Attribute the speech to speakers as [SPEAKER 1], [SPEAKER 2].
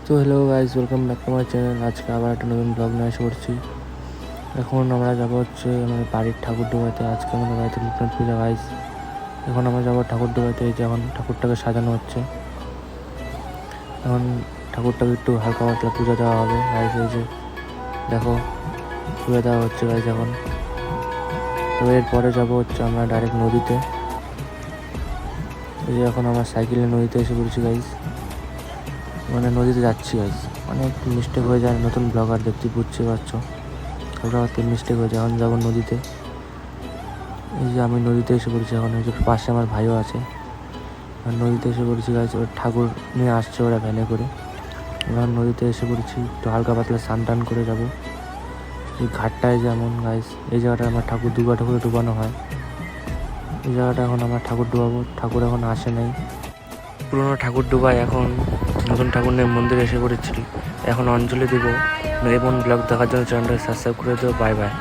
[SPEAKER 1] তো hello guys, welcome back to my channel. আজকে আবার একটা নতুন ব্লগ নিয়ে এসে পড়ছি। এখন আমরা যাবো হচ্ছে আমাদের বাড়ির ঠাকুরডোবাতে। আজকে আমাদের বাড়িতে নতুন পূজা গাইজ। এখন আমরা যাবো ঠাকুরডোবাতে। এই যে এখন ঠাকুরটাকে সাজানো হচ্ছে। এখন ঠাকুরটাকে একটু হালকা পাতলা পূজা দেওয়া হবে গাইজ। এই যে দেখো পূজা দেওয়া হচ্ছে গাইজ এখন। তো এরপরে যাবো হচ্ছে আমরা ডাইরেক্ট নদীতে। এই যে এখন আমরা সাইকেলে নদীতে এসে পড়েছি গাইজ। মানে নদীতে যাচ্ছি গাইজ। মানে একটু মিস্টেক হয়ে যায়, নতুন ব্লগার দেখতে বুঝতে পারছো। ওটা মিস্টেক হয়েছে। এখন যাবো নদীতে। এই যে আমি নদীতে এসে পড়েছি এখন। এই যে পাশে আমার ভাইও আছে। আর নদীতে এসে পড়েছি গাছ। ওর ঠাকুর নিয়ে আসছে ওরা ভ্যানে করে। এবার নদীতে এসে পড়েছি, একটু হালকা পাতলা স্নান টান করে যাবো। এই ঘাটটায় যেমন গাইস, এই জায়গাটা আমার ঠাকুর দুর্গা ঠাকুরে ডুবানো হয়। এই জায়গাটা এখন আমরা ঠাকুর ডুবাবো। ঠাকুর এখন আসে নাই, পুরোনো ঠাকুর ডুবাই। এখন নতুন ঠাকুর নিয়ে মন্দিরে এসে পড়েছি। এখন অঞ্জলি দেবো। এমন ব্লগ দেখার জন্য চ্যানেলটাকে সাবস্ক্রাইব করে দেবো। Bye bye.